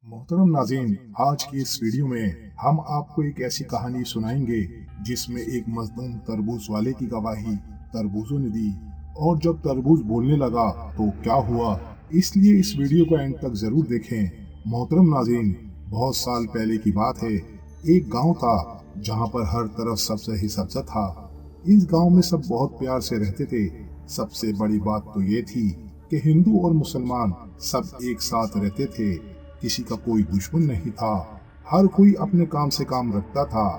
मोहतरम नाज़रीन, आज की इस वीडियो में हम आपको एक ऐसी कहानी सुनाएंगे जिसमें एक मजलूम तरबूज वाले की गवाही तरबूजों ने दी और जब तरबूज बोलने लगा तो क्या हुआ। इसलिए इस वीडियो को एंड तक जरूर देखें। मोहतरम नाज़रीन, बहुत साल पहले की बात है। एक गांव था जहां पर हर तरफ सब्ज़ ही सब्ज़ था। इस गांव में सब बहुत प्यार से रहते थे। सबसे बड़ी बात तो ये थी कि हिंदू और मुसलमान सब एक साथ रहते थे। किसी का कोई दुश्मन नहीं था। हर कोई अपने काम से काम रखता था।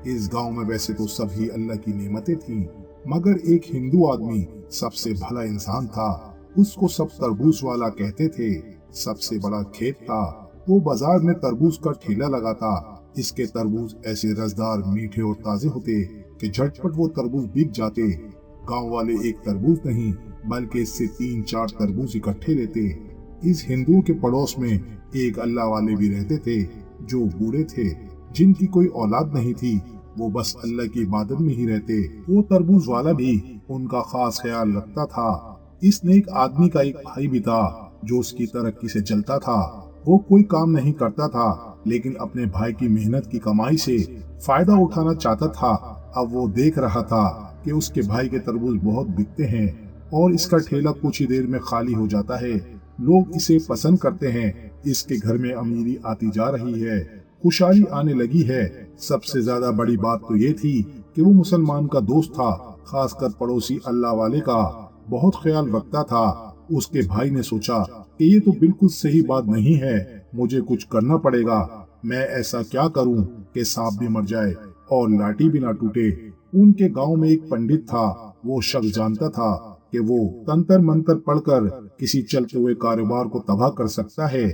इस गांव में वैसे तो सभी अल्लाह की नेमतें थीं, मगर एक हिंदू आदमी सबसे भला इंसान था। उसको सब तरबूज वाला कहते थे। सबसे बड़ा खेत था। वो बाजार में तरबूज का ठेला लगाता। इसके तरबूज ऐसे रसदार, मीठे और ताजे होते कि झटपट वो तरबूज बिक जाते। गांव वाले एक तरबूज नहीं बल्कि इससे 3-4 तरबूज इकट्ठे लेते। इस हिंदुओं के पड़ोस में एक अल्लाह वाले भी रहते थे जो बूढ़े थे, जिनकी कोई औलाद नहीं थी। वो बस अल्लाह की इबादत में ही रहते। वो तरबूज वाला भी उनका खास ख्याल रखता था। इस नेक आदमी का एक भाई भी था जो उसकी तरक्की से जलता था। वो कोई काम नहीं करता था, लेकिन अपने भाई की मेहनत की कमाई से फायदा उठाना चाहता था। अब वो देख रहा था कि उसके भाई के तरबूज बहुत बिकते हैं और इसका ठेला कुछ ही देर में खाली हो जाता है। लोग इसे पसंद करते हैं। इसके घर में अमीरी आती जा रही है, खुशहाली आने लगी है। सबसे ज्यादा बड़ी बात तो ये थी कि वो मुसलमान का दोस्त था, खासकर पड़ोसी अल्लाह वाले का बहुत ख्याल रखता था। उसके भाई ने सोचा कि ये तो बिल्कुल सही बात नहीं है, मुझे कुछ करना पड़ेगा। मैं ऐसा क्या करूं कि सांप भी मर जाए और लाठी भी ना टूटे। उनके गांव में एक पंडित था। वो शख्स जानता था कि वो तंत्र मंत्र पढ़कर किसी चलते हुए कारोबार को तबाह कर सकता है।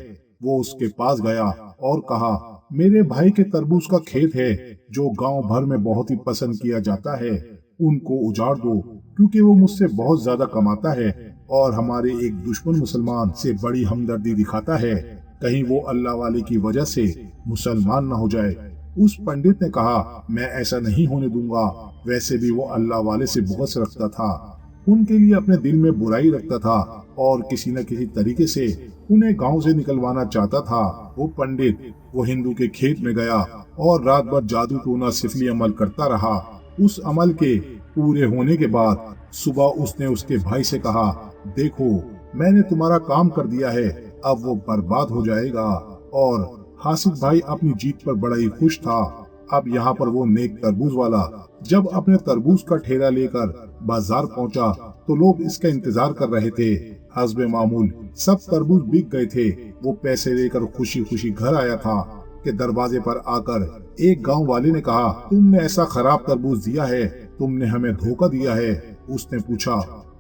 वो उसके पास गया और कहा, मेरे भाई के तरबूज का खेत है जो गांव भर में बहुत ही पसंद किया जाता है। उनको उजाड़ दो, क्योंकि वो मुझसे बहुत ज्यादा कमाता है और हमारे एक दुश्मन मुसलमान से बड़ी हमदर्दी दिखाता है। कहीं वो अल्लाह वाले की वजह से मुसलमान न हो जाए। उस पंडित ने कहा, मैं ऐसा नहीं होने दूंगा। वैसे भी वो अल्लाह वाले से बुग़्ज़ रखता था, उनके लिए अपने दिल में बुराई रखता था और किसी न किसी तरीके से उन्हें गांव से निकलवाना चाहता था। वो पंडित वो हिंदू के खेत में गया और रात भर जादू टोना सिफली अमल करता रहा। उस अमल के पूरे होने के बाद सुबह उसने उसके भाई से कहा, देखो मैंने तुम्हारा काम कर दिया है, अब वो बर्बाद हो जाएगा। और हासिद भाई अपनी जीत पर बड़ा ही खुश था। अब यहाँ पर वो नेक तरबूज वाला जब अपने तरबूज का ठेला लेकर बाजार पहुंचा तो लोग इसका इंतजार कर रहे थे। हस्बे मामूल सब तरबूज बिक गए थे। वो पैसे लेकर खुशी खुशी घर आया था कि दरवाजे पर आकर एक गांव वाले ने कहा, तुमने ऐसा खराब तरबूज दिया है, तुमने हमें धोखा दिया है। उसने पूछा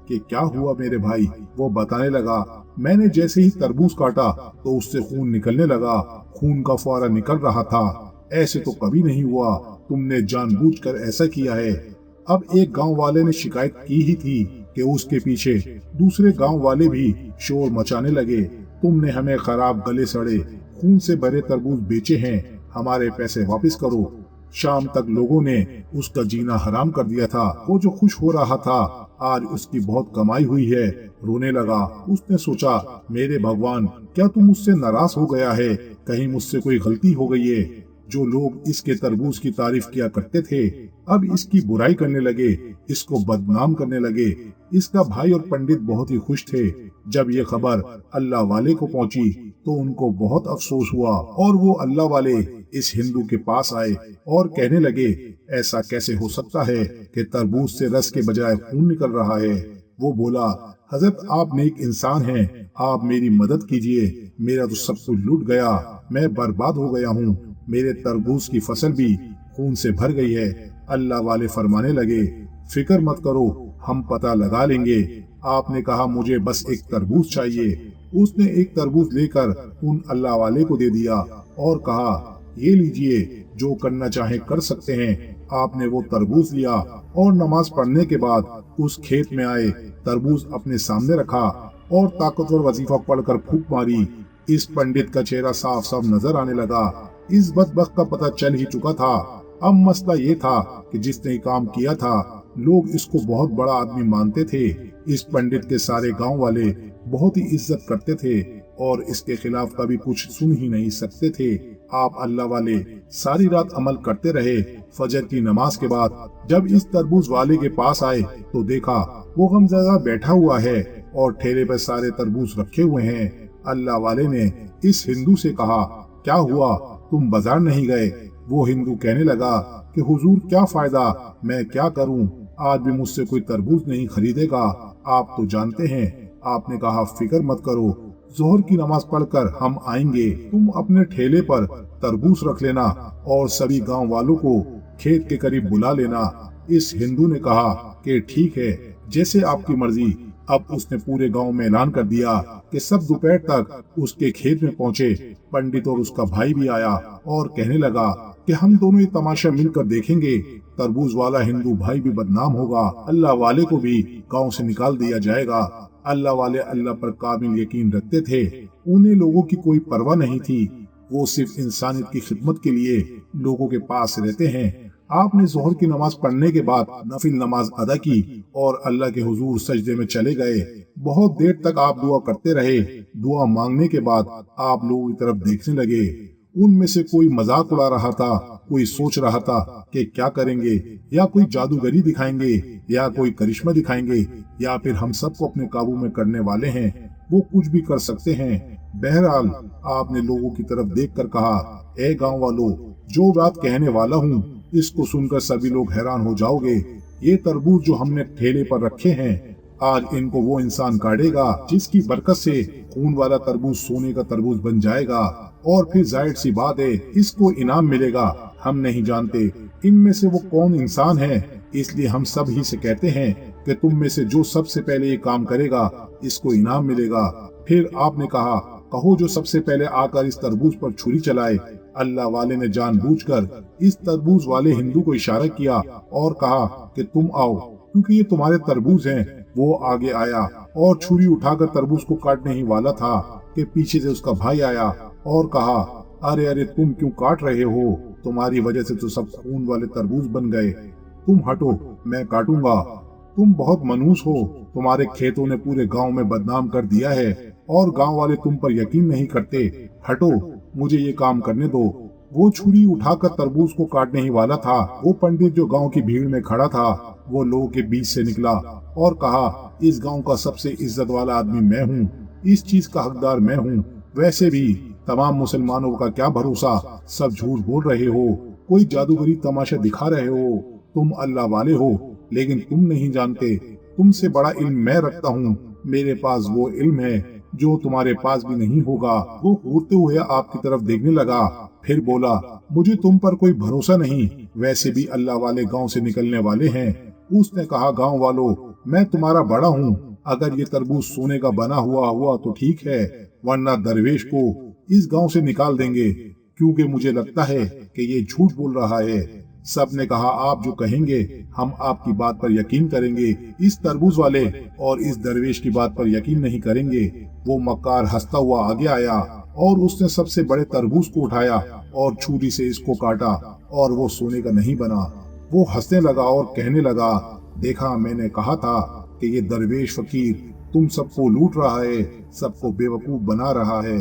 कि क्या हुआ मेरे भाई। वो बताने लगा, मैंने जैसे ही तरबूज काटा तो उससे खून निकलने लगा। खून का फुआरा निकल रहा था। ऐसे तो कभी नहीं हुआ, तुमने जानबूझकर ऐसा किया है। अब एक गांव वाले ने शिकायत की ही थी कि उसके पीछे दूसरे गांव वाले भी शोर मचाने लगे, तुमने हमें खराब गले सड़े खून से भरे तरबूज बेचे हैं, हमारे पैसे वापस करो। शाम तक लोगों ने उसका जीना हराम कर दिया था। वो जो खुश हो रहा था, आज उसकी बहुत कमाई हुई है, रोने लगा। उसने सोचा, मेरे भगवान, क्या तुम मुझसे नाराज हो गया है? कहीं मुझसे कोई गलती हो गई है? जो लोग इसके तरबूज की तारीफ किया करते थे अब इसकी बुराई करने लगे, इसको बदनाम करने लगे। इसका भाई और पंडित बहुत ही खुश थे। जब ये खबर अल्लाह वाले को पहुंची तो उनको बहुत अफसोस हुआ और वो अल्लाह वाले इस हिंदू के पास आए और कहने लगे, ऐसा कैसे हो सकता है कि तरबूज से रस के बजाय खून निकल रहा है। वो बोला, हजरत आप नेक इंसान हैं, आप मेरी मदद कीजिए। मेरा तो सब कुछ लूट गया, मैं बर्बाद हो गया हूँ। मेरे तरबूज की फसल भी खून से भर गई है। अल्लाह वाले फरमाने लगे, फिक्र मत करो, हम पता लगा लेंगे। आपने कहा मुझे बस एक तरबूज चाहिए। उसने एक तरबूज लेकर उन अल्लाह वाले को दे दिया और कहा, ये लीजिए, जो करना चाहे कर सकते हैं। आपने वो तरबूज लिया और नमाज पढ़ने के बाद उस खेत में आए, तरबूज अपने सामने रखा और ताकतवर वजीफा पढ़कर फूंक मारी। इस पंडित का चेहरा साफ साफ नजर आने लगा। इस बदबख्त का पता चल ही चुका था। अब मसला ये था कि जिसने काम किया था लोग इसको बहुत बड़ा आदमी मानते थे। इस पंडित के सारे गांव वाले बहुत ही इज्जत करते थे। اور اس کے خلاف کبھی کچھ سن ہی نہیں سکتے تھے۔ آپ اللہ والے ساری رات عمل کرتے رہے۔ فجر کی نماز کے بعد جب اس تربوز والے کے پاس آئے تو دیکھا وہ غمزدہ بیٹھا ہوا ہے اور ٹھیلے پر سارے تربوز رکھے ہوئے ہیں۔ اللہ والے نے اس ہندو سے کہا، کیا ہوا، تم بازار نہیں گئے؟ وہ ہندو کہنے لگا کہ حضور کیا فائدہ، میں کیا کروں، آج بھی مجھ سے کوئی تربوز نہیں خریدے گا، آپ تو جانتے ہیں۔ آپ نے کہا، فکر مت کرو، ظہر کی نماز پڑھ کر ہم آئیں گے، تم اپنے ٹھیلے پر تربوز رکھ لینا اور سبھی گاؤں والوں کو کھیت کے قریب بلا لینا۔ اس ہندو نے کہا کہ ٹھیک ہے، جیسے آپ کی مرضی۔ اب اس نے پورے گاؤں میں اعلان کر دیا کہ سب دوپہر تک اس کے کھیت میں پہنچے۔ پنڈت اور اس کا بھائی بھی آیا اور کہنے لگا کہ ہم دونوں یہ تماشا مل کر دیکھیں گے۔ تربوز والا ہندو بھائی بھی بدنام ہوگا، اللہ والے کو بھی گاؤں سے نکال دیا جائے گا۔ اللہ والے اللہ پر کامل یقین رکھتے تھے، انہیں لوگوں کی کوئی پرواہ نہیں تھی، وہ صرف انسانیت کی خدمت کے لیے لوگوں کے پاس رہتے ہیں۔ آپ نے ظہر کی نماز پڑھنے کے بعد نفل نماز ادا کی اور اللہ کے حضور سجدے میں چلے گئے۔ بہت دیر تک آپ دعا کرتے رہے۔ دعا مانگنے کے بعد آپ لوگوں کی طرف دیکھنے لگے۔ ان میں سے کوئی مذاق اڑا رہا تھا، کوئی سوچ رہا تھا کہ کیا کریں گے، یا کوئی جادوگری دکھائیں گے، یا کوئی کرشمہ دکھائیں گے، یا پھر ہم سب کو اپنے قابو میں کرنے والے ہیں، وہ کچھ بھی کر سکتے ہیں۔ بہرحال آپ نے لوگوں کی طرف دیکھ کر کہا، اے گاؤں والو، جو بات کہنے والا ہوں اس کو سن کر سبھی لوگ حیران ہو جاؤ گے۔ یہ تربوز جو ہم نے ٹھیلے پر رکھے ہیں، آج ان کو وہ انسان کاٹے گا جس کی برکت سے خون والا تربوز سونے کا تربوز بن جائے گا، اور پھر ظاہر سی بات ہے اس کو انعام ملے گا۔ ہم نہیں جانتے ان میں سے وہ کون انسان ہے، اس لیے ہم سب ہی سے کہتے ہیں کہ تم میں سے جو سب سے پہلے یہ کام کرے گا اس کو انعام ملے گا۔ پھر آپ نے کہا، کہو جو سب سے پہلے آ کر اس تربوز پر چھری چلائے۔ اللہ والے نے جان بوجھ کر اس تربوز والے ہندو کو اشارہ کیا اور کہا کہ تم آؤ، کیونکہ یہ تمہارے تربوز ہیں۔ وہ آگے آیا اور چھری اٹھا کر تربوز کو کاٹنے ہی والا تھا کہ پیچھے سے اس کا بھائی آیا اور کہا، ارے ارے تم کیوں کاٹ رہے ہو، تمہاری وجہ سے تو سب خون والے تربوز بن گئے، تم ہٹو، میں کاٹوں گا۔ تم بہت منحوس ہو، تمہارے کھیتوں نے پورے گاؤں میں بدنام کر دیا ہے اور گاؤں والے تم پر یقین نہیں کرتے، ہٹو، مجھے یہ کام کرنے دو۔ وہ چھری اٹھا کر تربوز کو کاٹنے ہی والا تھا، وہ پنڈت جو گاؤں کی بھیڑ میں کھڑا تھا وہ لوگوں کے بیچ سے نکلا اور کہا، اس گاؤں کا سب سے عزت والا آدمی میں ہوں، اس چیز کا حقدار میں ہوں، ویسے بھی تمام مسلمانوں کا کیا بھروسہ، سب جھوٹ بول رہے ہو، کوئی جادوگری تماشا دکھا رہے ہو، تم اللہ والے ہو لیکن تم نہیں جانتے، تم سے بڑا علم میں رکھتا ہوں، میرے پاس وہ علم ہے جو تمہارے پاس بھی نہیں ہوگا۔ وہ گھورتے ہوئے آپ کی طرف دیکھنے لگا، پھر بولا، مجھے تم پر کوئی بھروسہ نہیں، ویسے بھی اللہ والے گاؤں سے نکلنے والے ہیں۔ اس نے کہا، گاؤں والو، میں تمہارا بڑا ہوں، اگر یہ تربوز سونے کا بنا ہوا تو ٹھیک ہے، ورنہ درویش کو اس گاؤں سے نکال دیں گے، کیونکہ مجھے لگتا ہے کہ یہ جھوٹ بول رہا ہے۔ سب نے کہا، آپ جو کہیں گے ہم آپ کی بات پر یقین کریں گے۔ اس تربوز والے اور اس درویش کی بات پر یقین نہیں کریں گے۔ وہ مکار ہنستا ہوا آگے آیا اور اس نے سب سے بڑے تربوز کو اٹھایا اور چھری سے اس کو کاٹا اور وہ سونے کا نہیں بنا۔ وہ ہنسنے لگا اور کہنے لگا، دیکھا، میں نے کہا تھا کہ یہ درویش فقیر تم سب کو لوٹ رہا ہے، سب کو بے وقوف بنا رہا ہے۔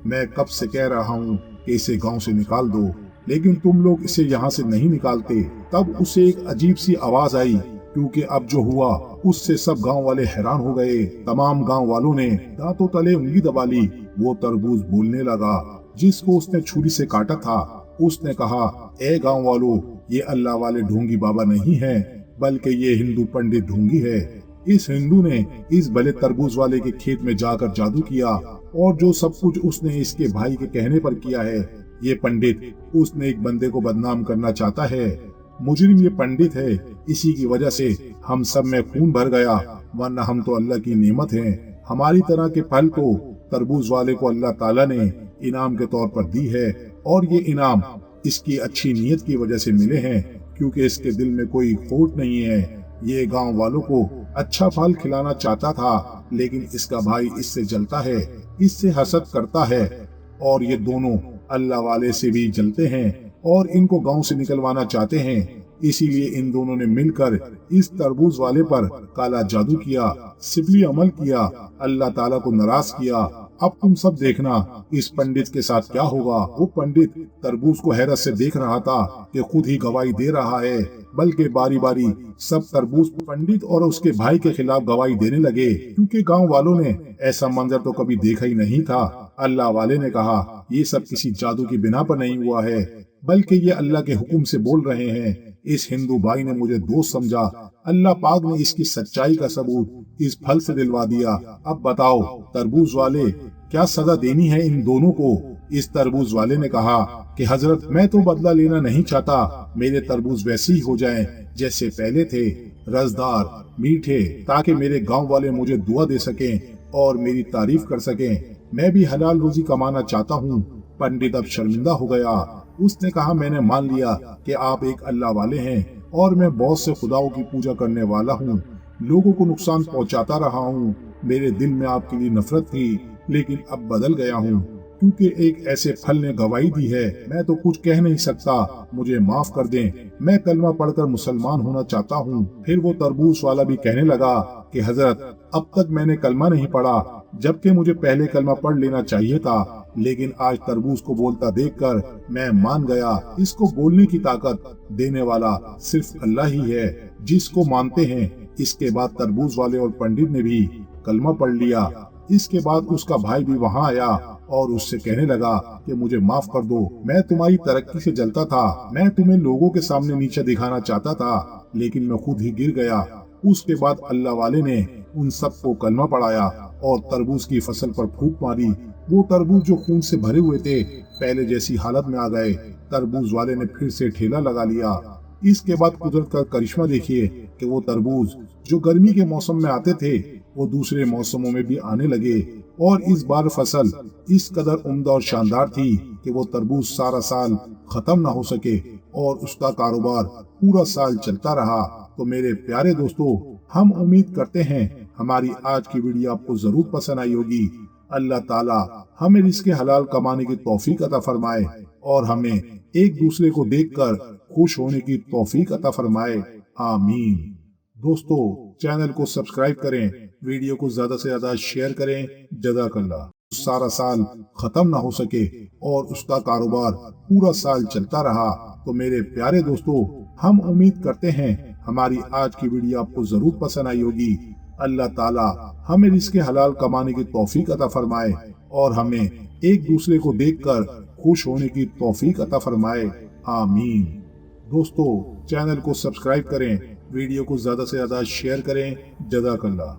میں کب سے کہہ رہا ہوں کہ اسے گاؤں سے نکال دو، لیکن تم لوگ اسے یہاں سے نہیں نکالتے۔ تب اسے ایک عجیب سی آواز آئی، کیونکہ اب جو ہوا اس سے سب گاؤں والے حیران ہو گئے۔ تمام گاؤں والوں نے دانتوں تلے انگلی دبا لی۔ وہ تربوز بولنے لگا جس کو اس نے چھری سے کاٹا تھا۔ اس نے کہا، اے گاؤں والو، یہ اللہ والے ڈھونگی بابا نہیں ہے، بلکہ یہ ہندو پنڈت ڈھونگی ہے۔ اس ہندو نے اس بھلے تربوز والے کے کھیت میں جا کر جادو کیا، اور جو سب کچھ اس نے اس کے بھائی کے کہنے پر کیا ہے۔ یہ پنڈت اس نے ایک بندے کو بدنام کرنا چاہتا ہے، مجرم یہ پنڈت ہے، اسی کی وجہ سے ہم سب میں خون بھر گیا، ورنہ ہم تو اللہ کی نعمت ہیں۔ ہماری طرح کے پھل تو تربوز والے کو اللہ تعالیٰ نے انعام کے طور پر دی ہے، اور یہ انعام اس کی اچھی نیت کی وجہ سے ملے ہیں، کیونکہ اس کے دل میں کوئی کھوٹ نہیں ہے۔ یہ گاؤں والوں کو اچھا پھل کھلانا چاہتا تھا، لیکن اس کا بھائی اس سے جلتا ہے، اس سے حسد کرتا ہے، اور یہ دونوں اللہ والے سے بھی جلتے ہیں اور ان کو گاؤں سے نکلوانا چاہتے ہیں۔ اسی لیے ان دونوں نے مل کر اس تربوز والے پر کالا جادو کیا، سفلی عمل کیا، اللہ تعالیٰ کو ناراض کیا۔ अब तुम सब देखना इस पंडित के साथ क्या होगा। वो पंडित तरबूज को हैरत से देख रहा था कि खुद ही गवाही दे रहा है, बल्कि बारी बारी सब तरबूज पंडित और उसके भाई के खिलाफ गवाही देने लगे, क्योंकि गांव वालों ने ऐसा मंजर तो कभी देखा ही नहीं था। अल्लाह वाले ने कहा, ये सब किसी जादू की बिना पर नहीं हुआ है, बल्कि ये अल्लाह के हुक्म से बोल रहे हैं। इस हिंदू भाई ने मुझे दोस्त समझा, अल्लाह पाक ने इसकी सच्चाई का सबूत इस फल से दिलवा दिया। अब बताओ तरबूज वाले, क्या सजा देनी है इन दोनों को? इस तरबूज वाले ने कहा कि हजरत, मैं तो बदला लेना नहीं चाहता, मेरे तरबूज वैसे ही हो जाएं जैसे पहले थे, रसदार, मीठे, ताकि मेरे गांव वाले मुझे दुआ दे सकें और मेरी तारीफ कर सकें। मैं भी हलाल रोजी कमाना चाहता हूँ। पंडित अब शर्मिंदा हो गया। उसने कहा, मैंने मान लिया कि आप एक अल्लाह वाले हैं और मैं बहुत से खुदाओं की पूजा करने वाला हूँ, लोगों को नुकसान पहुँचाता रहा हूँ। मेरे दिल में आपके लिए नफरत थी, लेकिन अब बदल गया हूँ, क्योंकि एक ऐसे फल ने गवाही दी है। मैं तो कुछ कह नहीं सकता, मुझे माफ कर दें, मैं कलमा पढ़कर मुसलमान होना चाहता हूँ। फिर वो तरबूज वाला भी कहने लगा कि हजरत, अब तक मैंने कलमा नहीं पढ़ा, जबकि मुझे पहले कलमा पढ़ लेना चाहिए था, लेकिन आज तरबूज को बोलता देखकर मैं मान गया। इसको बोलने की ताकत देने वाला सिर्फ अल्लाह ही है, जिसको मानते हैं। इसके बाद तरबूज वाले और पंडित ने भी कलमा पढ़ लिया। इसके बाद उसका भाई भी वहाँ आया और उससे कहने लगा कि मुझे माफ कर दो, मैं तुम्हारी तरक्की से जलता था, मैं तुम्हें लोगों के सामने नीचे दिखाना चाहता था, लेकिन मैं खुद ही गिर गया। उसके बाद अल्लाह वाले ने उन सबको कलमा पढ़ाया और तरबूज की फसल पर फूंक मारी। वो तरबूज जो खून से भरे हुए थे पहले जैसी हालत में आ गए। तरबूज वाले ने फिर से ठेला लगा लिया। इसके बाद कुदरत का करिश्मा देखिए कि वो तरबूज जो गर्मी के मौसम में आते थे वो दूसरे मौसमों में भी आने लगे, और इस बार फसल इस कदर उम्दा और शानदार थी कि वो तरबूज सारा साल खत्म ना हो सके और उसका कारोबार पूरा साल चलता रहा। तो मेरे प्यारे दोस्तों, हम उम्मीद करते हैं हमारी आज की वीडियो आपको जरूर पसंद आई होगी। अल्लाह ताला हमें रिज़्क़ हलाल कमाने की तौफीक अता फरमाए और हमें एक दूसरे को देखकर खुश होने की तौफीक अता फरमाए। आमीन। दोस्तों, चैनल को सब्सक्राइब करें, वीडियो को ज्यादा से ज्यादा शेयर करें। जज़ाकल्लाह। सारा साल खत्म ना हो सके और उसका कारोबार पूरा साल चलता रहा। तो मेरे प्यारे दोस्तों, हम उम्मीद करते हैं हमारी आज की वीडियो आपको जरूर पसंद आई होगी। अल्लाह ताला हमें रिज़्क़ हलाल कमाने की तौफीक अता फरमाए और हमें एक दूसरे को देखकर खुश होने की तौफीक अता फरमाए। आमीन। दोस्तों, चैनल को सब्सक्राइब करें, वीडियो को ज्यादा से ज्यादा शेयर करें। जज़ाकल्लाह।